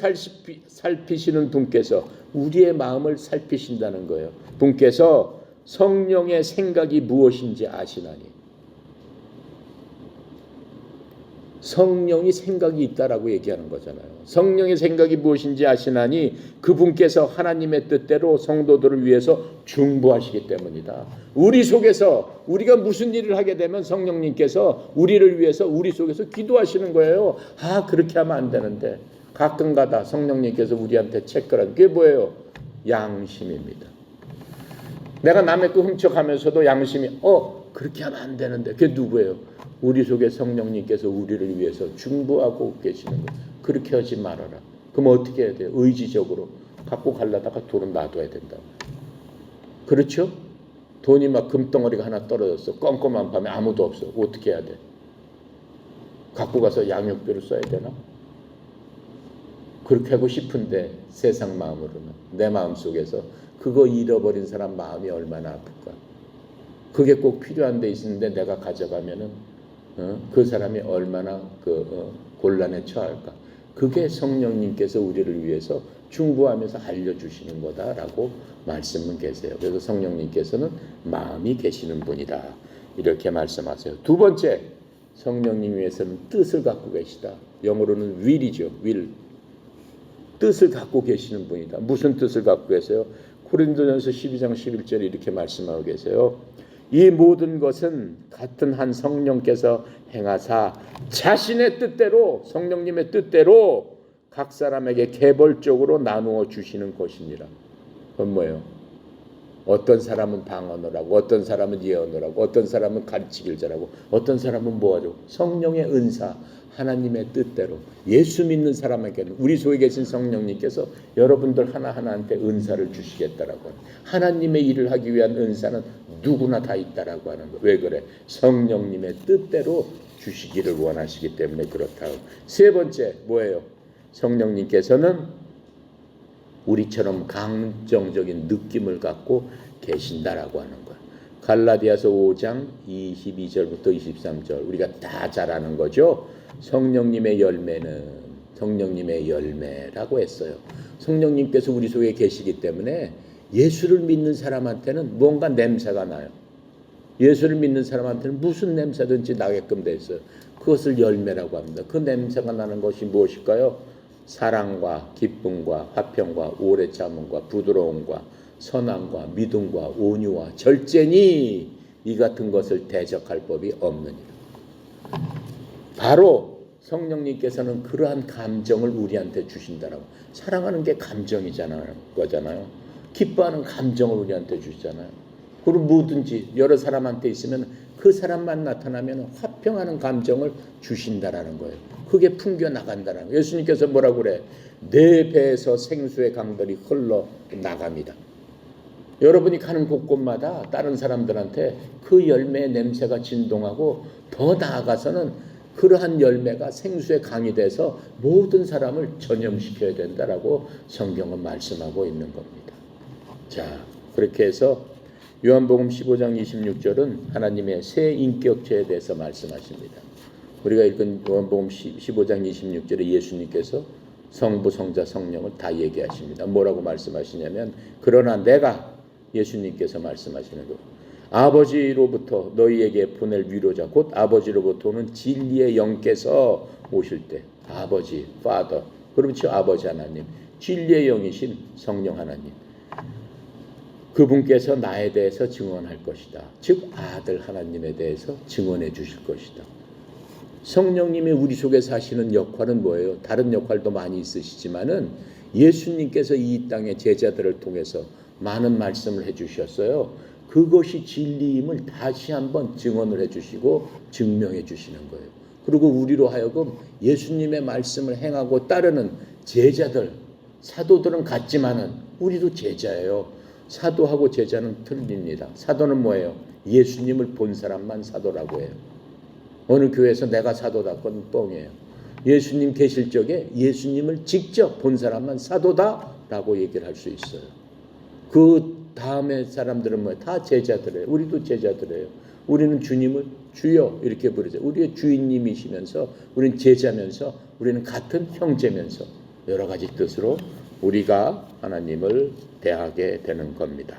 살피시는 분께서 우리의 마음을 살피신다는 거예요. 분께서 성령의 생각이 무엇인지 아시나니. 성령이 생각이 있다라고 얘기하는 거잖아요. 성령의 생각이 무엇인지 아시나니 그분께서 하나님의 뜻대로 성도들을 위해서 중보하시기 때문이다. 우리 속에서 우리가 무슨 일을 하게 되면 성령님께서 우리를 위해서 우리 속에서 기도하시는 거예요. 아, 그렇게 하면 안 되는데 가끔가다 성령님께서 우리한테 체크하는 게 뭐예요? 양심입니다. 내가 남의 거 훔쳐가면서도 양심이 그렇게 하면 안 되는데 그게 누구예요? 우리 속에 성령님께서 우리를 위해서 중보하고 계시는 거예요. 그렇게 하지 말아라. 그럼 어떻게 해야 돼요? 의지적으로 갖고 가려다가 돈은 놔둬야 된다. 그렇죠? 돈이 막 금덩어리가 하나 떨어졌어. 껌껌한 밤에 아무도 없어. 어떻게 해야 돼? 갖고 가서 양육비를 써야 되나? 그렇게 하고 싶은데 세상 마음으로는 내 마음속에서 그거 잃어버린 사람 마음이 얼마나 아플까? 그게 꼭 필요한 데 있는데 내가 가져가면은 그 사람이 얼마나 곤란에 처할까? 그게 성령님께서 우리를 위해서 중보하면서 알려주시는 거다라고 말씀은 계세요. 그래서 성령님께서는 마음이 계시는 분이다. 이렇게 말씀하세요. 두 번째, 성령님 위해서는 뜻을 갖고 계시다. 영어로는 will이죠. will. 뜻을 갖고 계시는 분이다. 무슨 뜻을 갖고 계세요? 고린도전서 12장 11절에 이렇게 말씀하고 계세요. 이 모든 것은 같은 한 성령께서 행하사 자신의 뜻대로 성령님의 뜻대로 각 사람에게 개별적으로 나누어 주시는 것이니라. 그건 뭐예요? 어떤 사람은 방언을 하고 어떤 사람은 예언을 하고 어떤 사람은 가르치기를 잘하고 어떤 사람은 뭐하죠? 성령의 은사, 하나님의 뜻대로 예수 믿는 사람에게는 우리 속에 계신 성령님께서 여러분들 하나하나한테 은사를 주시겠다라고 하는, 하나님의 일을 하기 위한 은사는 누구나 다 있다라고 하는 거. 왜 그래? 성령님의 뜻대로 주시기를 원하시기 때문에 그렇다고. 세 번째 뭐예요? 성령님께서는 우리처럼 감정적인 느낌을 갖고 계신다라고 하는 거예요. 갈라디아서 5장 22절부터 23절 우리가 다 잘 아는 거죠. 성령님의 열매는 성령님의 열매라고 했어요. 성령님께서 우리 속에 계시기 때문에 예수를 믿는 사람한테는 뭔가 냄새가 나요. 예수를 믿는 사람한테는 무슨 냄새든지 나게끔 돼 있어요. 그것을 열매라고 합니다. 그 냄새가 나는 것이 무엇일까요? 사랑과 기쁨과 화평과 오래 참음과 부드러움과 선함과 믿음과 온유와 절제니 이 같은 것을 대적할 법이 없느니라. 바로 성령님께서는 그러한 감정을 우리한테 주신다라고. 사랑하는 게 감정이잖아요. 거잖아요. 기뻐하는 감정을 우리한테 주시잖아요. 그리고 뭐든지 여러 사람한테 있으면 그 사람만 나타나면 화평하는 감정을 주신다라는 거예요. 그게 풍겨 나간다라는 거예요. 예수님께서 뭐라고 그래? 내 배에서 생수의 강들이 흘러 나갑니다. 여러분이 가는 곳곳마다 다른 사람들한테 그 열매의 냄새가 진동하고 더 나아가서는 그러한 열매가 생수의 강이 돼서 모든 사람을 전염시켜야 된다라고 성경은 말씀하고 있는 겁니다. 자, 그렇게 해서 요한복음 15장 26절은 하나님의 새 인격체에 대해서 말씀하십니다. 우리가 읽은 요한복음 15장 26절에 예수님께서 성부, 성자, 성령을 다 얘기하십니다. 뭐라고 말씀하시냐면 그러나 내가 예수님께서 말씀하시는 거 아버지로부터 너희에게 보낼 위로자 곧 아버지로부터 오는 진리의 영께서 오실 때 아버지, Father, 그렇죠. 아버지 하나님, 진리의 영이신 성령 하나님 그분께서 나에 대해서 증언할 것이다. 즉 아들 하나님에 대해서 증언해 주실 것이다. 성령님이 우리 속에 사시는 역할은 뭐예요? 다른 역할도 많이 있으시지만은 예수님께서 이 땅의 제자들을 통해서 많은 말씀을 해주셨어요. 그것이 진리임을 다시 한번 증언을 해주시고 증명해 주시는 거예요. 그리고 우리로 하여금 예수님의 말씀을 행하고 따르는 제자들, 사도들은 같지만은 우리도 제자예요. 사도하고 제자는 틀립니다. 사도는 뭐예요? 예수님을 본 사람만 사도라고 해요. 어느 교회에서 내가 사도다 그건 뻥이에요. 예수님 계실 적에 예수님을 직접 본 사람만 사도다라고 얘기를 할 수 있어요. 그 다음에 사람들은 뭐예요? 다 제자들이에요. 우리도 제자들이에요. 우리는 주님을 주여 이렇게 부르죠. 우리의 주인님이시면서 우리는 제자면서 우리는 같은 형제면서 여러 가지 뜻으로 우리가 하나님을 대하게 되는 겁니다.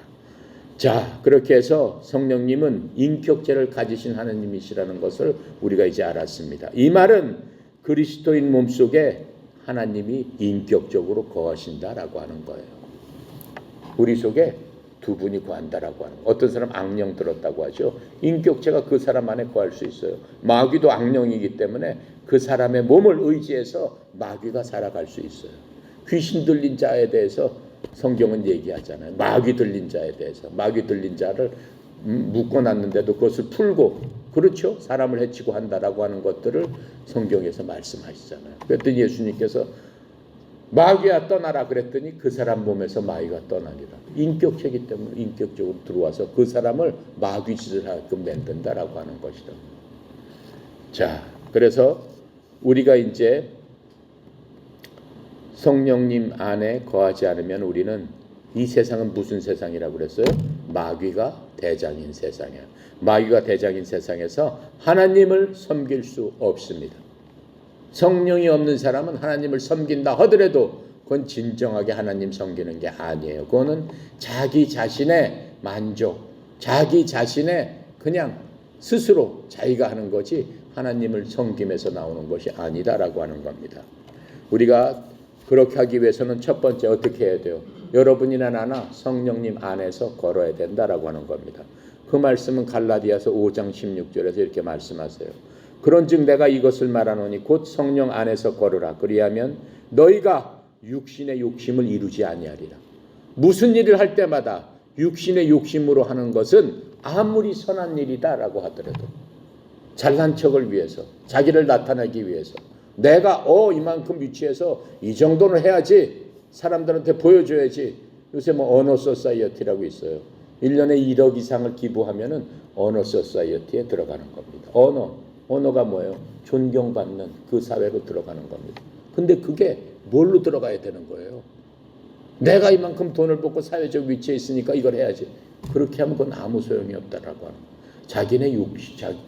자, 그렇게 해서 성령님은 인격체를 가지신 하나님이시라는 것을 우리가 이제 알았습니다. 이 말은 그리스도인 몸속에 하나님이 인격적으로 거하신다라고 하는 거예요. 우리 속에 두 분이 거한다라고 하는 거예요. 어떤 사람 악령 들었다고 하죠. 인격체가 그 사람 안에 거할 수 있어요. 마귀도 악령이기 때문에 그 사람의 몸을 의지해서 마귀가 살아갈 수 있어요. 귀신 들린 자에 대해서 성경은 얘기하잖아요. 마귀 들린 자에 대해서. 마귀 들린 자를 묶어놨는데도 그것을 풀고 그렇죠. 사람을 해치고 한다라고 하는 것들을 성경에서 말씀하시잖아요. 그랬더니 예수님께서 마귀야 떠나라 그랬더니 그 사람 몸에서 마귀가 떠나니라. 인격체이기 때문에 인격적으로 들어와서 그 사람을 마귀 짓을 하게끔 만든다라고 하는 것이다. 자, 그래서 우리가 이제 성령님 안에 거하지 않으면 우리는 이 세상은 무슨 세상이라고 그랬어요? 마귀가 대장인 세상이야. 마귀가 대장인 세상에서 하나님을 섬길 수 없습니다. 성령이 없는 사람은 하나님을 섬긴다 하더라도 그건 진정하게 하나님 섬기는 게 아니에요. 그거는 자기 자신의 만족, 자기 자신의 그냥 스스로 자기가 하는 거지 하나님을 섬김에서 나오는 것이 아니다라고 하는 겁니다. 우리가 그렇게 하기 위해서는 첫 번째 어떻게 해야 돼요? 여러분이나 나나 성령님 안에서 걸어야 된다라고 하는 겁니다. 그 말씀은 갈라디아서 5장 16절에서 이렇게 말씀하세요. 그런즉 내가 이것을 말하노니 곧 성령 안에서 걸으라. 그리하면 너희가 육신의 욕심을 이루지 아니하리라. 무슨 일을 할 때마다 육신의 욕심으로 하는 것은 아무리 선한 일이다라고 하더라도 잘난 척을 위해서, 자기를 나타내기 위해서 내가 이만큼 위치해서 이 정도는 해야지 사람들한테 보여줘야지. 요새 뭐 언어 소사이어티라고 있어요. 1년에 1억 이상을 기부하면은 언어 소사이어티에 들어가는 겁니다. 언어가 뭐예요? 존경받는 그 사회로 들어가는 겁니다. 근데 그게 뭘로 들어가야 되는 거예요? 내가 이만큼 돈을 벌고 사회적 위치에 있으니까 이걸 해야지. 그렇게 하면 그건 아무 소용이 없다라고 하는 거예요.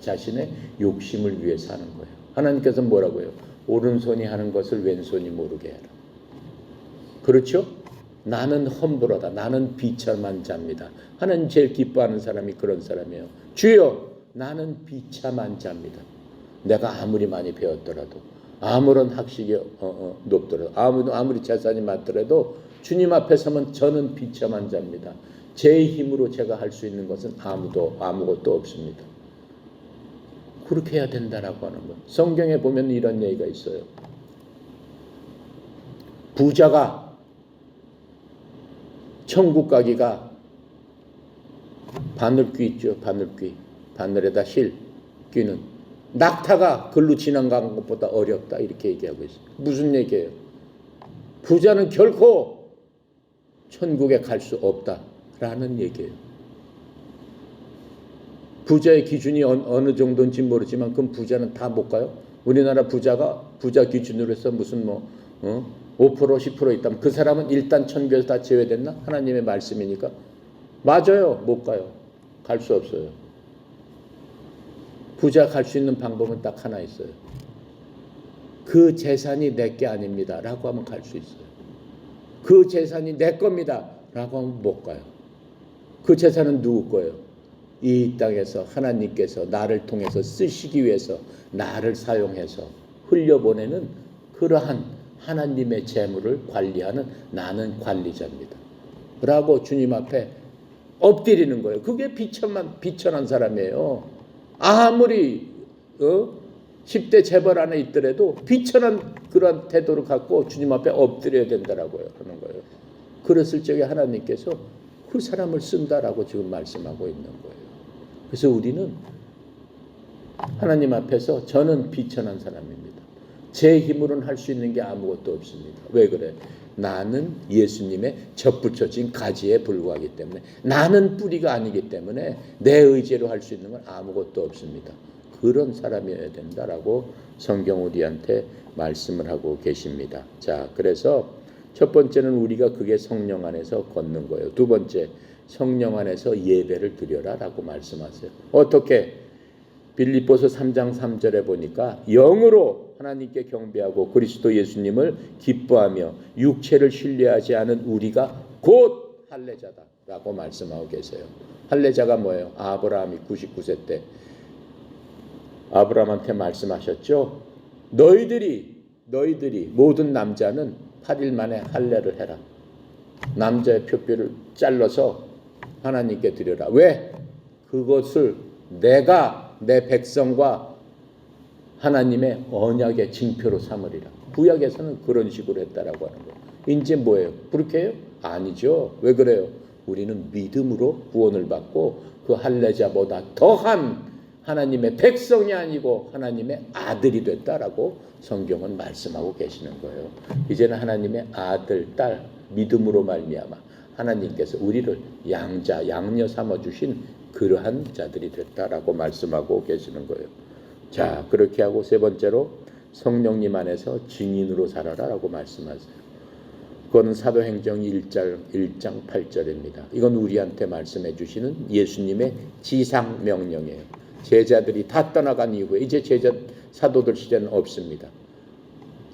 자신의 욕심을 위해서 하는 거예요. 하나님께서 뭐라고 해요? 오른손이 하는 것을 왼손이 모르게 해라. 그렇죠? 나는 험불하다. 나는 비참한 자입니다. 하나님 제일 기뻐하는 사람이 그런 사람이에요. 주여, 나는 비참한 자입니다. 내가 아무리 많이 배웠더라도, 아무런 학식이 높더라도, 아무리 재산이 많더라도 주님 앞에 서면 저는 비참한 자입니다. 제 힘으로 제가 할 수 있는 것은 아무것도 없습니다. 그렇게 해야 된다라고 하는 거예요. 성경에 보면 이런 얘기가 있어요. 부자가 천국 가기가 바늘귀 있죠. 바늘에다 실 귀는 낙타가 글로 지나간 것보다 어렵다 이렇게 얘기하고 있어요. 무슨 얘기예요? 부자는 결코 천국에 갈 수 없다라는 얘기예요. 부자의 기준이 어느 정도인지 모르지만 그럼 부자는 다 못 가요? 우리나라 부자 기준으로 해서 무슨 5% 10% 있다면 그 사람은 일단 천국에서 다 제외됐나? 하나님의 말씀이니까. 맞아요. 못 가요. 갈 수 없어요. 부자 갈 수 있는 방법은 딱 하나 있어요. 그 재산이 내 게 아닙니다 라고 하면 갈 수 있어요. 그 재산이 내 겁니다 라고 하면 못 가요. 그 재산은 누구 거예요? 이 땅에서 하나님께서 나를 통해서 쓰시기 위해서 나를 사용해서 흘려보내는 그러한 하나님의 재물을 관리하는 나는 관리자입니다 라고 주님 앞에 엎드리는 거예요. 그게 비천한 사람이에요. 아무리 10대 재벌 안에 있더라도 비천한 그런 태도를 갖고 주님 앞에 엎드려야 된다라고요 하는 거예요. 그랬을 적에 하나님께서 그 사람을 쓴다라고 지금 말씀하고 있는 거예요. 그래서 우리는 하나님 앞에서 저는 비천한 사람입니다. 제 힘으로는 할 수 있는 게 아무것도 없습니다. 왜 그래? 나는 예수님의 접붙여진 가지에 불과하기 때문에, 나는 뿌리가 아니기 때문에 내 의지로 할 수 있는 건 아무것도 없습니다. 그런 사람이어야 된다라고 성경 우리한테 말씀을 하고 계십니다. 자, 그래서 첫 번째는 우리가 그게 성령 안에서 걷는 거예요. 두 번째, 성령 안에서 예배를 드려라 라고 말씀하세요. 어떻게? 빌립보서 3장 3절에 보니까 영으로 하나님께 경배하고 그리스도 예수님을 기뻐하며 육체를 신뢰하지 않은 우리가 곧 할례자다 라고 말씀하고 계세요. 할례자가 뭐예요? 아브라함이 99세 때 아브라함한테 말씀하셨죠. 너희들이 모든 남자는 8일 만에 할례를 해라. 남자의 표뼈를 잘라서 하나님께 드려라. 왜? 그것을 내가 내 백성과 하나님의 언약의 징표로 삼으리라. 구약에서는 그런 식으로 했다라고 하는 거예요. 이제 뭐예요? 그렇게 해요? 아니죠. 왜 그래요? 우리는 믿음으로 구원을 받고 그 할례자보다 더한 하나님의 백성이 아니고 하나님의 아들이 됐다라고 성경은 말씀하고 계시는 거예요. 이제는 하나님의 아들, 딸, 믿음으로 말미암아 하나님께서 우리를 양녀 삼아주신 그러한 자들이 됐다라고 말씀하고 계시는 거예요. 자, 그렇게 하고 세 번째로 성령님 안에서 증인으로 살아라라고 말씀하세요. 그건 사도행전 1장 8절입니다. 이건 우리한테 말씀해 주시는 예수님의 지상 명령이에요. 제자들이 다 떠나간 이후에 이제 사도들 시대는 없습니다.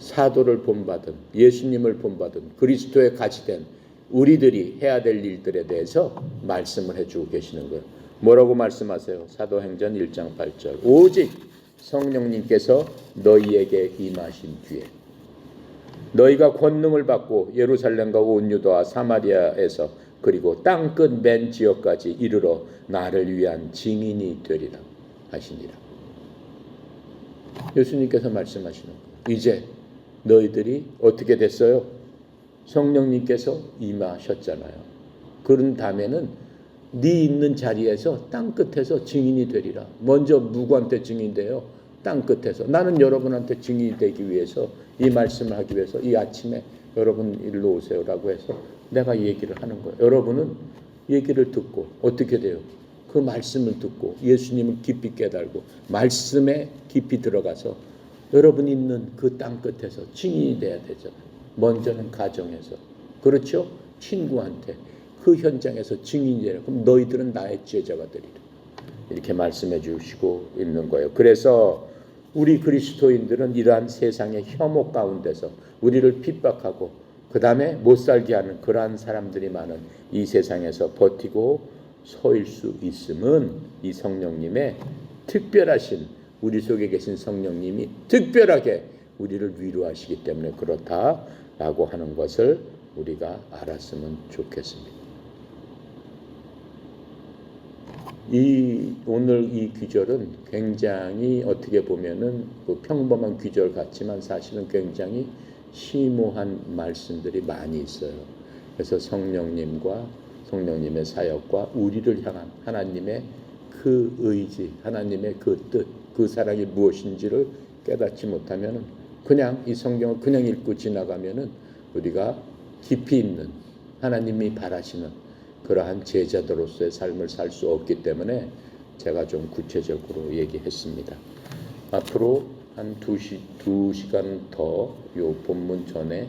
사도를 본받은 예수님을 본받은 그리스도에 같이 된 우리들이 해야 될 일들에 대해서 말씀을 해주고 계시는 거예요. 뭐라고 말씀하세요? 사도행전 1장 8절. 오직 성령님께서 너희에게 임하신 뒤에 너희가 권능을 받고 예루살렘과 온 유다와 사마리아에서 그리고 땅끝 맨 지역까지 이르러 나를 위한 증인이 되리라 하시니라. 예수님께서 말씀하시는 거예요. 이제 너희들이 어떻게 됐어요? 성령님께서 임하셨잖아요. 그런 다음에는 네 있는 자리에서 땅끝에서 증인이 되리라. 먼저 누구한테 증인돼요? 땅끝에서. 나는 여러분한테 증인이 되기 위해서 이 말씀을 하기 위해서 이 아침에 여러분 일로 오세요라고 해서 내가 얘기를 하는 거예요. 여러분은 얘기를 듣고 어떻게 돼요? 그 말씀을 듣고 예수님을 깊이 깨달고 말씀에 깊이 들어가서 여러분 있는 그 땅끝에서 증인이 돼야 되잖아요. 먼저는 가정에서. 그렇죠? 친구한테. 그 현장에서 증인이 되라. 그럼 너희들은 나의 제자가 되리라. 이렇게 말씀해 주시고 있는 거예요. 그래서 우리 그리스도인들은 이러한 세상의 혐오 가운데서 우리를 핍박하고 그 다음에 못 살게 하는 그러한 사람들이 많은 이 세상에서 버티고 서일 수 있음은 이 성령님의 특별하신 우리 속에 계신 성령님이 특별하게 우리를 위로하시기 때문에 그렇다라고 하는 것을 우리가 알았으면 좋겠습니다. 오늘 이 귀절은 굉장히 어떻게 보면은 그 평범한 귀절 같지만 사실은 굉장히 심오한 말씀들이 많이 있어요. 그래서 성령님과 성령님의 사역과 우리를 향한 하나님의 그 의지, 하나님의 그 뜻, 그 사랑이 무엇인지를 깨닫지 못하면은 그냥 이 성경을 그냥 읽고 지나가면은 우리가 깊이 있는 하나님이 바라시는 그러한 제자들로서의 삶을 살 수 없기 때문에 제가 좀 구체적으로 얘기했습니다. 앞으로 한 2시간 더 요 본문 전에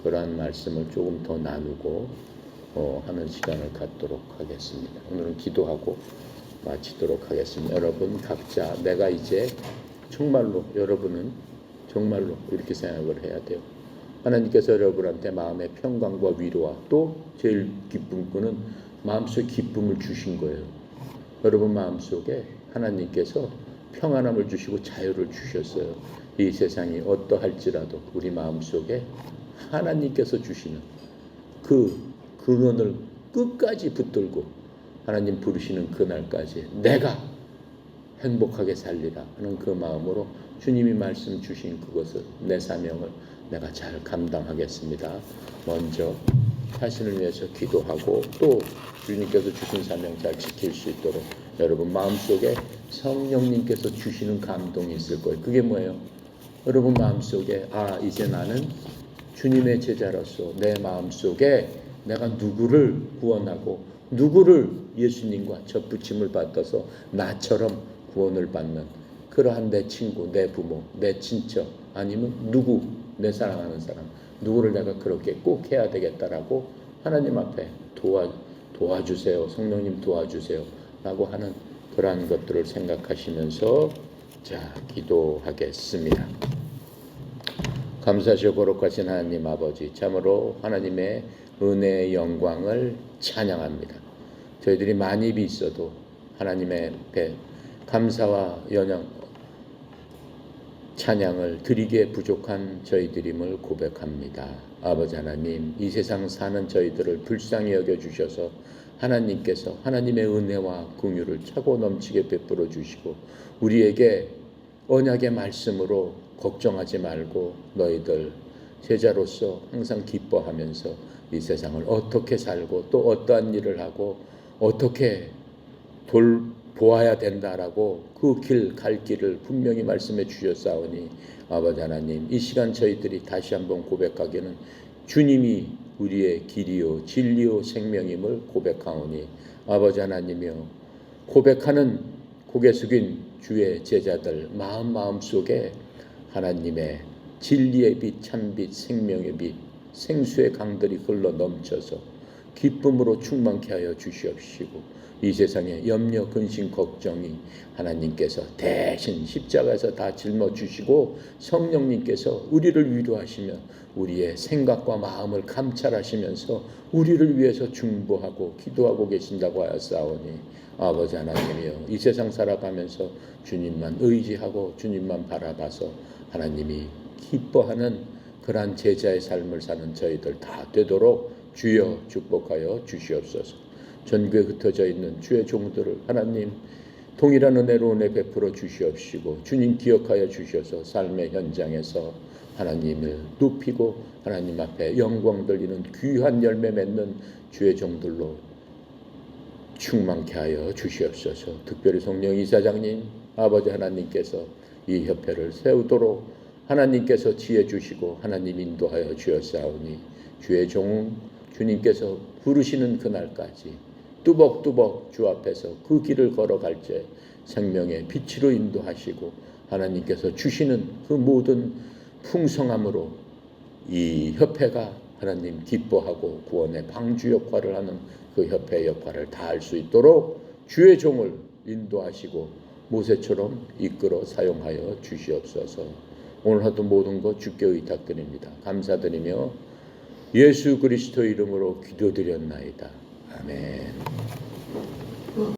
그러한 말씀을 조금 더 나누고 하는 시간을 갖도록 하겠습니다. 오늘은 기도하고 마치도록 하겠습니다. 여러분 각자 내가 이제 정말로 여러분은 정말로 이렇게 생각을 해야 돼요. 하나님께서 여러분한테 마음의 평강과 위로와 또 제일 기쁜 거는 마음속에 기쁨을 주신 거예요. 여러분 마음속에 하나님께서 평안함을 주시고 자유를 주셨어요. 이 세상이 어떠할지라도 우리 마음속에 하나님께서 주시는 그 근원을 끝까지 붙들고 하나님 부르시는 그날까지 내가 행복하게 살리라 하는 그 마음으로 주님이 말씀 주신 그것을 내 사명을 내가 잘 감당하겠습니다. 먼저 자신을 위해서 기도하고 또 주님께서 주신 사명 잘 지킬 수 있도록 여러분 마음속에 성령님께서 주시는 감동이 있을 거예요. 그게 뭐예요? 여러분 마음속에 이제 나는 주님의 제자로서 내 마음속에 내가 누구를 구원하고 누구를 예수님과 접붙임을 받아서 나처럼 구원을 받는 그러한 내 친구, 내 부모, 내 친척 아니면 누구 내 사랑하는 사람 누구를 내가 그렇게 꼭 해야 되겠다라고 하나님 앞에 도와주세요. 성령님 도와주세요. 라고 하는 그러한 것들을 생각하시면서 자 기도하겠습니다. 감사하시고 거룩하신 하나님 아버지 참으로 하나님의 은혜의 영광을 찬양합니다. 저희들이 많이 있어도 하나님의 배 감사와 찬양을 드리기에 부족한 저희들임을 고백합니다. 아버지 하나님 이 세상 사는 저희들을 불쌍히 여겨주셔서 하나님께서 하나님의 은혜와 긍휼을 차고 넘치게 베풀어 주시고 우리에게 언약의 말씀으로 걱정하지 말고 너희들 제자로서 항상 기뻐하면서 이 세상을 어떻게 살고 또 어떠한 일을 하고 어떻게 보아야 된다라고 그 갈 길을 분명히 말씀해 주셨사오니 아버지 하나님 이 시간 저희들이 다시 한번 고백하기는 주님이 우리의 길이요 진리요 생명임을 고백하오니 아버지 하나님이여 고백하는 고개 숙인 주의 제자들 마음속에 하나님의 진리의 빛 참빛 생명의 빛 생수의 강들이 흘러 넘쳐서 기쁨으로 충만케 하여 주시옵시고 이 세상에 염려, 근심, 걱정이 하나님께서 대신 십자가에서 다 짊어주시고 성령님께서 우리를 위로하시며 우리의 생각과 마음을 감찰하시면서 우리를 위해서 중보하고 기도하고 계신다고 하였사오니 아버지 하나님이여 이 세상 살아가면서 주님만 의지하고 주님만 바라봐서 하나님이 기뻐하는 그러한 제자의 삶을 사는 저희들 다 되도록 주여 축복하여 주시옵소서. 전국에 흩어져 있는 주의 종들을 하나님 동일한 은혜로 은혜 베풀어 주시옵시고 주님 기억하여 주셔서 삶의 현장에서 하나님을 높이고 하나님 앞에 영광 돌리는 귀한 열매 맺는 주의 종들로 충만케 하여 주시옵소서. 특별히 성령 이사장님 아버지 하나님께서 이 협회를 세우도록 하나님께서 지혜 주시고 하나님 인도하여 주었사오니 주의 종 주님께서 부르시는 그날까지 뚜벅뚜벅 주 앞에서 그 길을 걸어갈 때 생명의 빛으로 인도하시고 하나님께서 주시는 그 모든 풍성함으로 이 협회가 하나님 기뻐하고 구원의 방주 역할을 하는 그 협회의 역할을 다할 수 있도록 주의 종을 인도하시고 모세처럼 이끌어 사용하여 주시옵소서. 오늘 하도 모든 것 주께 의탁드립니다. 감사드리며 예수 그리스도 이름으로 기도드렸나이다. 아멘.